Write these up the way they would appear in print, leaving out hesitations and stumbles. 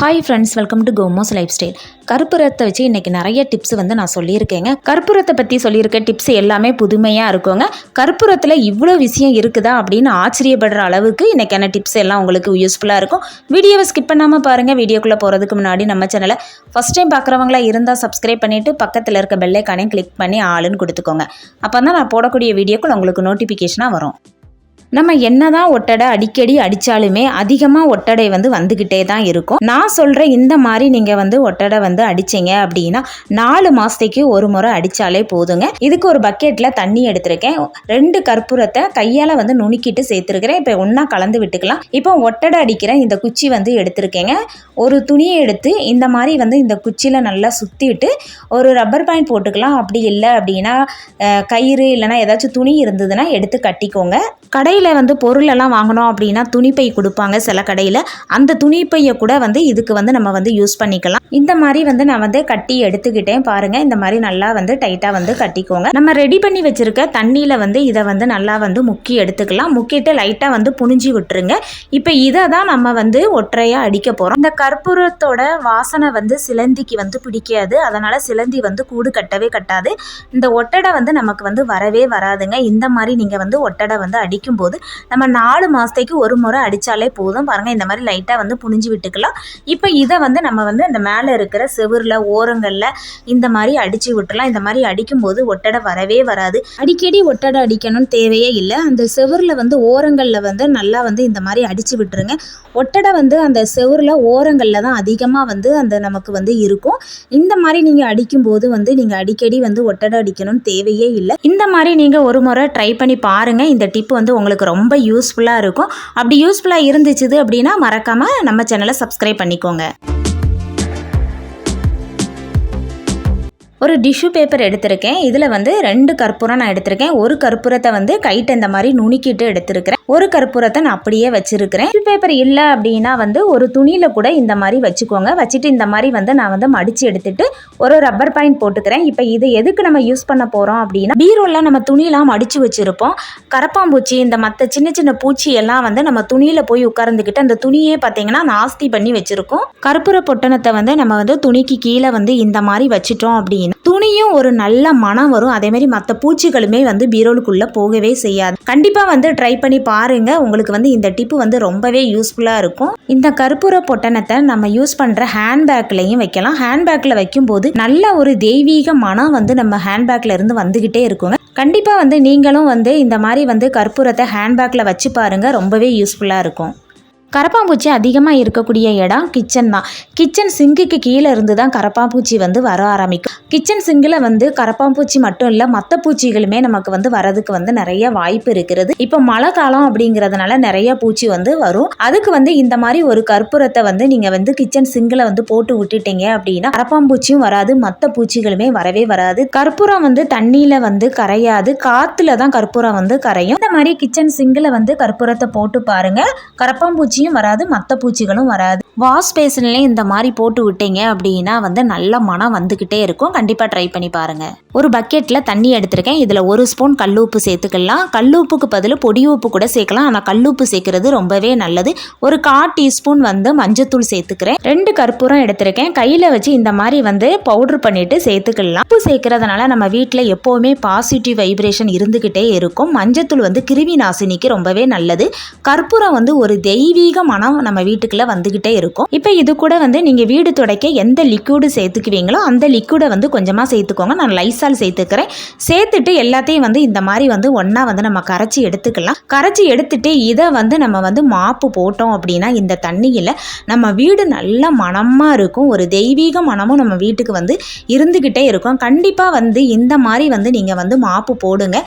Hi friends, welcome to கோமோஸ் lifestyle. கற்பூரத்தை வச்சு இன்றைக்கி நிறைய டிப்ஸ் நான் சொல்லியிருக்கேங்க. கற்பூரத்தை பற்றி சொல்லியிருக்க டிப்ஸ் எல்லாமே புதுமையாக இருக்குங்க. கற்பூரத்தில் இவ்வளோ விஷயம் இருக்குதா அப்படின்னு ஆச்சரியப்படுற அளவுக்கு இன்றைக்கான டிப்ஸ் எல்லாம் உங்களுக்கு யூஸ்ஃபுல்லாக இருக்கும். வீடியோவை ஸ்கிப் பண்ணாமல் பாருங்கள். வீடியோக்குள்ளே போகிறதுக்கு முன்னாடி நம்ம சேனலை ஃபஸ்ட் டைம் பார்க்குறவங்களா இருந்தால் சப்ஸ்கிரைப் பண்ணிவிட்டு பக்கத்தில் இருக்க பெல் ஐகானையும் கிளிக் பண்ணி ஆளுன்னு கொடுத்துக்கோங்க. அப்போ தான் நான் போடக்கூடிய வீடியோக்குள்ள உங்களுக்கு நோட்டிஃபிகேஷனாக வரும். நம்ம என்னதான் ஒட்டடை அடிக்கடி அடித்தாலுமே அதிகமாக ஒட்டடை வந்துக்கிட்டே தான் இருக்கும். நான் சொல்கிற இந்த மாதிரி நீங்கள் ஒட்டடை அடிச்சிங்க அப்படின்னா 4 மாதத்துக்கு ஒரு முறை அடித்தாலே போதுங்க. இதுக்கு ஒரு பக்கெட்டில் தண்ணி எடுத்திருக்கேன். 2 கற்பூரத்தை கையால் நுணுக்கிட்டு சேர்த்துருக்கிறேன். இப்போ ஒன்றா கலந்து விட்டுக்கலாம். இப்போ ஒட்டடை அடிக்கிற இந்த குச்சி எடுத்திருக்கேங்க. ஒரு துணியை எடுத்து இந்த மாதிரி இந்த குச்சியில் நல்லா சுற்றிட்டு ஒரு ரப்பர் பேண்ட் போட்டுக்கலாம். அப்படி இல்லை அப்படின்னா கயிறு இல்லைனா ஏதாச்சும் துணி இருந்ததுன்னா எடுத்து கட்டிக்கோங்க. கடையில் பொருளெல்லாம் வாங்கணும் அப்படின்னா துணிப்பை கொடுப்பாங்க சில கடையில். அந்த துணிப்பையை கூட இதுக்கு நம்ம யூஸ் பண்ணிக்கலாம். இந்த மாதிரி நான் கட்டி எடுத்துக்கிட்டேன் பாருங்கள். இந்த மாதிரி நல்லா டைட்டாக கட்டிக்கோங்க. நம்ம ரெடி பண்ணி வச்சுருக்க தண்ணியில் இதை நல்லா முக்கி எடுத்துக்கலாம். முக்கிட்டு லைட்டாக புனிஞ்சி விட்டுருங்க. இப்போ இதை தான் நம்ம ஒற்றையாக அடிக்க போகிறோம். இந்த கற்பூரத்தோட வாசனை சிலந்திக்கு பிடிக்காது. அதனால் சிலந்தி கூடு கட்டவே கட்டாது. இந்த ஒட்டடை நமக்கு வரவே வராதுங்க. இந்த மாதிரி நீங்கள் ஒட்டடை அடிக்கும்போது நம்ம 4 மாதத்துக்கு ஒரு முறை அடித்தாலே போதும். பாருங்கள், இந்த மாதிரி லைட்டாக புனிஞ்சு விட்டுக்கலாம். இப்போ இதை நம்ம இந்த மேலே இருக்கிற செவுரில் ஓரங்களில் இந்த மாதிரி அடித்து விட்டுலாம். இந்த மாதிரி அடிக்கும்போது ஒட்டடை வரவே வராது. அடிக்கடி ஒட்டடை அடிக்கணும்னு தேவையே இல்லை. அந்த செவுரில் ஓரங்களில் நல்லா இந்த மாதிரி அடித்து விட்டுருங்க. ஒட்டடை அந்த செவுரில் ஓரங்களில் தான் அதிகமாக அந்த நமக்கு இருக்கும். இந்த மாதிரி நீங்கள் அடிக்கும்போது நீங்கள் அடிக்கடி ஒட்டடை அடிக்கணும்னு தேவையே இல்லை. இந்த மாதிரி நீங்கள் ஒரு முறை ட்ரை பண்ணி பாருங்கள். இந்த டிப் உங்களுக்கு ரொம்ப யூஸ்ஃபுல்லாக இருக்கும். அப்படி யூஸ்ஃபுல்லாக இருந்துச்சு அப்படின்னா மறக்காமல் நம்ம சேனலை சப்ஸ்கிரைப் பண்ணிக்கோங்க. ஒரு டிஷ்யூ பேப்பர் எடுத்திருக்கேன். இதில் 2 கற்பூரம் நான் எடுத்திருக்கேன். ஒரு கற்பூரத்தை கைட்டு இந்த மாதிரி நுணுக்கிட்டு எடுத்திருக்கிறேன். ஒரு கற்பூரத்தை நான் அப்படியே வச்சிருக்கிறேன். டிஷ்யூ பேப்பர் இல்லை அப்படின்னா ஒரு துணியில் கூட இந்த மாதிரி வச்சுக்கோங்க. வச்சுட்டு இந்த மாதிரி நான் மடித்து எடுத்துட்டு ஒரு ரப்பர் பாயிண்ட் போட்டுக்கிறேன். இப்போ இது எதுக்கு நம்ம யூஸ் பண்ண போகிறோம் அப்படின்னா, பீரோவில் நம்ம துணியெல்லாம் மடித்து வச்சுருப்போம். கரப்பாம்பூச்சி இந்த மற்ற சின்ன சின்ன பூச்சி எல்லாம் நம்ம துணியில் போய் உட்கார்ந்துக்கிட்டு அந்த துணியே பார்த்தீங்கன்னா நாஸ்தி பண்ணி வச்சுருக்கோம். கற்பூர பொட்டணத்தை நம்ம துணிக்கு கீழே இந்த மாதிரி வச்சுட்டோம் அப்படின்னு துணியும் ஒரு நல்ல மனம் வரும். அதே மாதிரி மற்ற பூச்சிகளுமே பீரோலுக்குள்ளே போகவே செய்யாது. கண்டிப்பாக ட்ரை பண்ணி பாருங்க. உங்களுக்கு இந்த டிப்பு ரொம்பவே யூஸ்ஃபுல்லாக இருக்கும். இந்த கற்பூர பொட்டணத்தை நம்ம யூஸ் பண்ணுற ஹேண்ட்பேக்லையும் வைக்கலாம். ஹேண்ட்பேக்கில் வைக்கும்போது நல்ல ஒரு தெய்வீக மனம் நம்ம ஹேண்ட்பேக்கில் இருந்து வந்துக்கிட்டே இருக்குங்க. கண்டிப்பாக நீங்களும் இந்த மாதிரி கற்பூரத்தை ஹேண்ட்பேக்கில் வச்சு பாருங்கள். ரொம்பவே யூஸ்ஃபுல்லாக இருக்கும். கரப்பாம்பூச்சி அதிகமாக இருக்கக்கூடிய இடம் கிச்சன் தான். கிச்சன் சிங்குக்கு கீழே இருந்து தான் கரப்பாம்பூச்சி வர ஆரம்பிக்கும். கிச்சன் சிங்கில் கரப்பாம்பூச்சி மட்டும் இல்லை, மற்ற பூச்சிகளுமே நமக்கு வரதுக்கு நிறைய வாய்ப்பு இருக்கிறது. இப்போ மழை காலம் அப்படிங்கிறதுனால நிறைய பூச்சி வரும். அதுக்கு இந்த மாதிரி ஒரு கற்பூரத்தை நீங்கள் கிச்சன் சிங்கில் போட்டு விட்டுட்டீங்க அப்படின்னா கரப்பாம்பூச்சியும் வராது, மற்ற பூச்சிகளுமே வரவே வராது. கற்பூரம் தண்ணியில் கரையாது, காற்றுல தான் கற்பூரம் கரையும். இந்த மாதிரி கிச்சன் சிங்கில் கற்பூரத்தை போட்டு பாருங்க. கரப்பாம்பூச்சி வராது, மற்ற பூச்சிகளும் வராது. வாஷ் பேசின்லேயே இந்த மாதிரி போட்டு விட்டீங்க அப்படின்னா நல்ல மனம் வந்துக்கிட்டே இருக்கும். கண்டிப்பாக ட்ரை பண்ணி பாருங்கள். ஒரு பக்கெட்டில் தண்ணி எடுத்திருக்கேன். இதில் 1 ஸ்பூன் கல்லுப்பு சேர்த்துக்கலாம். கல்லுப்புக்கு பதில் பொடி உப்பு கூட சேர்க்கலாம். ஆனால் கல்லுப்பு சேர்க்கறது ரொம்பவே நல்லது. ஒரு 1/4 டீஸ்பூன் மஞ்சத்தூள் சேர்த்துக்கிறேன். 2 கற்பூரம் எடுத்திருக்கேன். கையில் வச்சு இந்த மாதிரி பவுடர் பண்ணிட்டு சேர்த்துக்கலாம். உப்பு சேர்க்கறதுனால நம்ம வீட்டில் எப்போவுமே பாசிட்டிவ் வைப்ரேஷன் இருந்துக்கிட்டே இருக்கும். மஞ்சத்தூள் கிருமி நாசினிக்கு ரொம்பவே நல்லது. கற்பூரம் ஒரு தெய்வீக மனம் நம்ம வீட்டுக்குள்ள வந்துகிட்டே இருக்கும். இப்போ இது கூட நீங்கள் வீடு துடைக்க எந்த லிக்விடு சேர்த்துக்குவீங்களோ அந்த லிக்விடை கொஞ்சமாக சேர்த்துக்கோங்க. நான் லைசால் சேர்த்துக்கிறேன். சேர்த்துட்டு எல்லாத்தையும் இந்த மாதிரி ஒன்றா நம்ம கரைச்சி எடுத்துக்கலாம். கரைச்சி எடுத்துட்டு இதை நம்ம மாப்பு போட்டோம் அப்படின்னா இந்த தண்ணியில் நம்ம வீடு நல்ல மனமாக இருக்கும். ஒரு தெய்வீக மனமும் நம்ம வீட்டுக்கு இருந்துக்கிட்டே இருக்கும். கண்டிப்பாக இந்த மாதிரி நீங்கள் மாப்பு போடுங்க.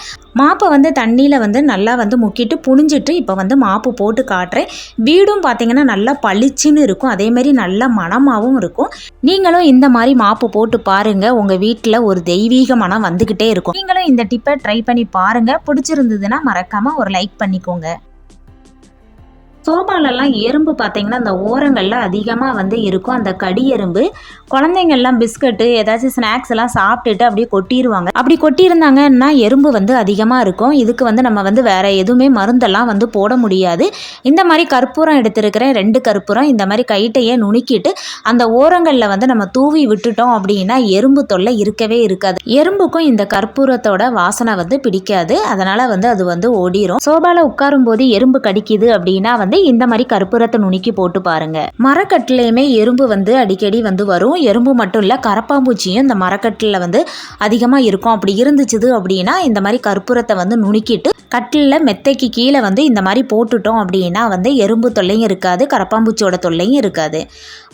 மாப்பை தண்ணியில் நல்லா முக்கிட்டு புனிஞ்சிட்டு இப்போ மாப்பு போட்டு காட்டுறேன். வீடும் பார்த்தீங்கன்னா நல்லா பளிச்சுன்னு இருக்கும். அதே மாதிரி நல்ல மனமாகவும் இருக்கும். நீங்களும் இந்த மாதிரி மாப்பு போட்டு பாருங்க. உங்கள் வீட்டில் ஒரு தெய்வீக மனம் வந்துக்கிட்டே இருக்கும். நீங்களும் இந்த டிப்பை ட்ரை பண்ணி பாருங்க. பிடிச்சிருந்ததுன்னா மறக்காம ஒரு லைக் பண்ணிக்கோங்க. சோபாலெல்லாம் எறும்பு பார்த்தீங்கன்னா அந்த ஓரங்களில் அதிகமாக வந்து இருக்கும். அந்த கடி எறும்பு குழந்தைங்கள்லாம் பிஸ்கட்டு ஏதாச்சும் ஸ்நாக்ஸ் எல்லாம் சாப்பிட்டுட்டு அப்படியே கொட்டிடுவாங்க. அப்படி கொட்டியிருந்தாங்கன்னா எறும்பு வந்து அதிகமாக இருக்கும். இதுக்கு வந்து நம்ம வந்து வேறு எதுவுமே மருந்தெல்லாம் வந்து போட முடியாது. இந்த மாதிரி கற்பூரம் எடுத்துருக்கிறேன், 2 கற்பூரம் இந்த மாதிரி கைட்டையே நுணுக்கிட்டு அந்த ஓரங்களில் வந்து நம்ம தூவி விட்டுட்டோம் அப்படின்னா எறும்பு தொல்லை இருக்கவே இருக்காது. எறும்புக்கும் இந்த கற்பூரத்தோட வாசனை வந்து பிடிக்காது. அதனால் வந்து அது வந்து ஓடிரும். சோபாவில் உட்காரும் போது எறும்பு கடிக்குது அப்படின்னா வந்து இந்த மாதிரி கற்பூரத்தை நுணுக்கி போட்டு பாருங்க. மரக்கட்டிலையுமே எறும்பு வந்து அடிக்கடி வந்து வரும். எறும்பு மட்டும் இல்லை, கரப்பாம்பூச்சியும் இந்த மரக்கட்டில் வந்து அதிகமாக இருக்கும். அப்படி இருந்துச்சுது அப்படின்னா இந்த மாதிரி கற்பூரத்தை வந்து நுணுக்கிட்டு கட்டிலில் மெத்தைக்கு கீழே வந்து இந்த மாதிரி போட்டுட்டோம் அப்படின்னா வந்து எறும்பு தொல்லையும் இருக்காது, கரப்பாம்பூச்சியோட தொல்லையும் இருக்காது.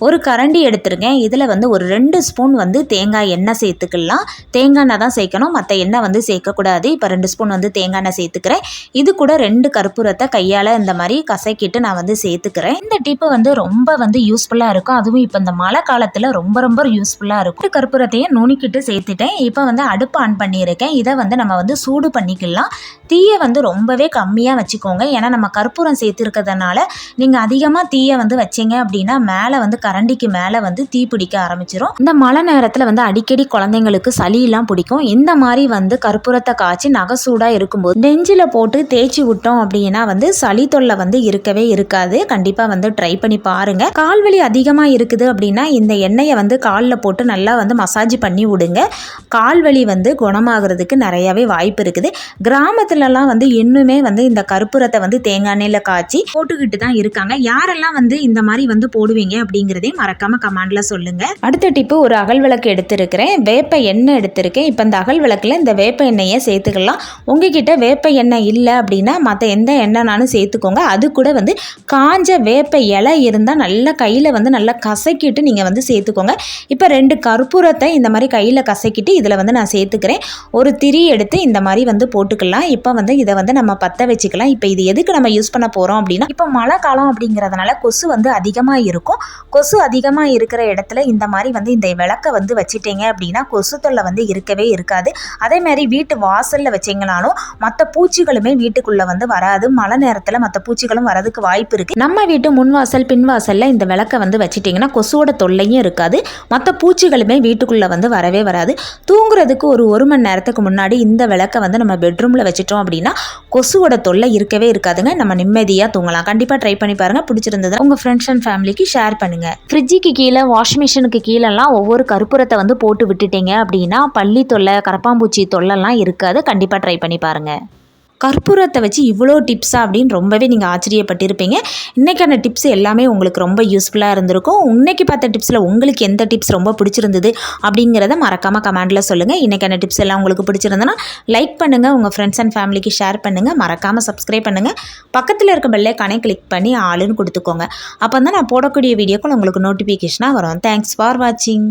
ஒரு கரண்டி எடுத்துருக்கேன். இதில் வந்து ஒரு 2 ஸ்பூன் வந்து தேங்காய் எண்ணெய் சேர்த்துக்கலாம். தேங்காய் எண்ணெய் தான் சேர்க்கணும், மற்ற எண்ணெய் வந்து சேர்க்கக்கூடாது. இப்போ 2 ஸ்பூன் வந்து தேங்காய் எண்ணெய் சேர்த்துக்கிறேன். இது கூட 2 கற்பூரத்தை கையால் இந்த மாதிரி கசக்கிட்டு நான் வந்து சேர்த்துக்கிறேன். இந்த டிப்பு வந்து ரொம்ப வந்து யூஸ்ஃபுல்லாக இருக்கும். அதுவும் இப்போ இந்த மழை காலத்தில் ரொம்ப ரொம்ப யூஸ்ஃபுல்லாக இருக்கும். கற்பூரத்தையும் நுணுக்கிட்டு சேர்த்துட்டேன். இப்போ வந்து அடுப்பு ஆன் பண்ணியிருக்கேன். இதை வந்து நம்ம வந்து சூடு பண்ணிக்கலாம். தீயை வந்து ரொம்பவே கம்மியாக வச்சுக்கோங்க. ஏன்னா நம்ம கற்பூரம் சேர்த்துருக்கிறதுனால நீங்கள் அதிகமாக தீயை வந்து வச்சிங்க அப்படின்னா மேலே வந்து கரண்டிக்கு மேலே வந்து தீ பிடிக்க ஆரம்பிச்சிடும். இந்த மழை நேரத்தில் வந்து அடிக்கடி குழந்தைங்களுக்கு சளியெல்லாம் பிடிக்கும். இந்த மாதிரி வந்து கற்பூரத்தை காய்ச்சி நகசூடாக இருக்கும்போது நெஞ்சில் போட்டு தேய்ச்சி விட்டோம் அப்படின்னா வந்து சளி தொல்லை வந்து இருக்கவே இருக்காது. கண்டிப்பாக வந்து ட்ரை பண்ணி பாருங்கள். கால்வலி அதிகமாக இருக்குது அப்படின்னா இந்த எண்ணெயை வந்து காலில் போட்டு நல்லா வந்து மசாஜ் பண்ணி விடுங்க. கால்வலி வந்து குணமாகிறதுக்கு நிறையாவே வாய்ப்பு இருக்குது. கிராமத்துலலாம் வந்து இன்னுமே வந்து இந்த கற்பூரத்தை வந்து தேங்காய் எண்ணெயில் காய்ச்சி போட்டுக்கிட்டு தான் இருக்காங்க. யாரெல்லாம் வந்து இந்த மாதிரி வந்து போடுவீங்க அப்படிங்கிறதையும் மறக்காம கமெண்ட்ல சொல்லுங்க. அடுத்த டிப்பு, ஒரு அகல் விளக்கு எடுத்திருக்கிறேன், வேப்ப எண்ணெய் எடுத்திருக்கேன். இப்போ இந்த அகல் விளக்குல இந்த வேப்ப எண்ணெயை சேர்த்துக்கலாம். உங்ககிட்ட வேப்ப எண்ணெய் இல்லை அப்படின்னா மற்ற எந்த எண்ணெய்னாலும் சேர்த்துக்கோங்க. அது கூட வந்து காஞ்ச வேப்ப இலை இருந்தால் நல்லா கையில் வந்து நல்லா கசக்கிட்டு நீங்கள் வந்து சேர்த்துக்கோங்க. இப்போ 2 கற்பூரத்தை இந்த மாதிரி கையில் கசக்கிட்டு இதில் வந்து நான் சேர்த்துக்கிறேன். ஒரு திரி எடுத்து இந்த மாதிரி வந்து போட்டுக்கலாம். இப்போ வந்து இதை வந்து நம்ம பற்ற வச்சுக்கலாம். இப்போ இது எதுக்கு நம்ம யூஸ் பண்ண போகிறோம் அப்படின்னா, இப்போ மழை காலம் அப்படிங்கிறதுனால கொசு வந்து அதிகமாக இருக்கும். கொசு அதிகமாக இருக்கிற இடத்துல இந்த மாதிரி வந்து இந்த விளக்கை வந்து வச்சுட்டீங்க அப்படின்னா கொசு தொல்லை வந்து இருக்கவே இருக்காது. அதே மாதிரி வீட்டு வாசலில் வச்சிங்கனாலும் மற்ற பூச்சிகளுமே வீட்டுக்குள்ளே வந்து வராது. மழை நேரத்தில் மற்ற பூச்சிகளும் வரதுக்கு வாய்ப்பு இருக்குது. நம்ம வீட்டு முன்வாசல் பின்வாசலில் இந்த விளக்கை வந்து வச்சுட்டிங்கன்னா கொசுவோட தொல்லையும் இருக்காது, மற்ற பூச்சிகளுமே வீட்டுக்குள்ளே வந்து வரவே வராது. தூங்குறதுக்கு ஒரு மணி நேரத்துக்கு முன்னாடி இந்த விளக்கை வந்து நம்ம பெட்ரூமில் வச்சுட்டோம் அப்படின்னா கொசுவோட தொல்லை இருக்கவே இருக்காதுங்க. நம்ம நிம்மதியாக தூங்கலாம். கண்டிப்பாக ட்ரை பண்ணி பாருங்கள். பிடிச்சிருந்தது உங்கள் ஃப்ரெண்ட்ஸ் அண்ட் ஃபேமிலிக்கு ஷேர் பண்ணுங்கள். ஃப்ரிட்ஜுக்கு கீழே, வாஷிங் மிஷினுக்கு கீழெல்லாம் ஒவ்வொரு கற்பூரத்தை வந்து போட்டு விட்டுட்டீங்க அப்படின்னா பள்ளி தொல்லை, கரப்பாம்பூச்சி தொல்லைலாம் இருக்காது. கண்டிப்பாக ட்ரை பண்ணி பாருங்கள். கற்பூரத்தை வச்சு இவ்வளோ டிப்ஸா அப்படின்னு ரொம்பவே நீங்கள் ஆச்சரியப்பட்டிருப்பீங்க. இன்றைக்கான டிப்ஸ் எல்லாமே உங்களுக்கு ரொம்ப யூஸ்ஃபுல்லாக இருந்திருக்கும். இன்றைக்கி பார்த்த டிப்ஸில் உங்களுக்கு எந்த டிப்ஸ் ரொம்ப பிடிச்சிருந்தது அப்படிங்கிறத மறக்காமல் கமெண்ட்டில் சொல்லுங்கள். இன்றைக்கான டிப்ஸ் எல்லாம் உங்களுக்கு பிடிச்சிருந்ததுன்னா லைக் பண்ணுங்கள், உங்கள் ஃப்ரெண்ட்ஸ் அண்ட் ஃபேமிலிக்கு ஷேர் பண்ணுங்கள், மறக்காமல் சப்ஸ்கிரைப் பண்ணுங்கள். பக்கத்தில் இருக்க பெல்லைக்கானே கிளிக் பண்ணி ஆளுன்னு கொடுத்துக்கோங்க. அப்போ தான் நான் போடக்கூடிய வீடியோக்கள் உங்களுக்கு நோட்டிஃபிகேஷனாக வரும். தேங்க்ஸ் ஃபார் வாட்சிங்.